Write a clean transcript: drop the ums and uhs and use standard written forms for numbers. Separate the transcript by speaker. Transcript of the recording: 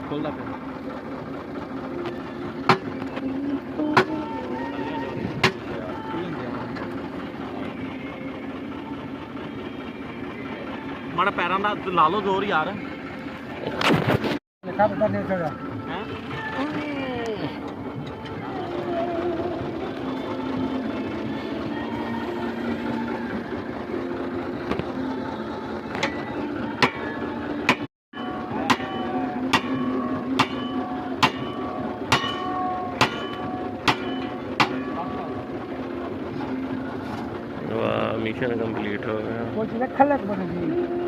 Speaker 1: ਖੁੱਲਦਾ ਪਿਆ ਮਾੜਾ ਪੈਰਾਂ ਦਾ ਲਾ ਲਓ ਜ਼ੋਰ ਯਾਰ ਲਿਖਾ ਪਤਾ ਨਹੀਂ ਸਕਦਾ ਹੈ
Speaker 2: मिशन कंप्लीट हो गया।
Speaker 1: कुछ खलक बन गई।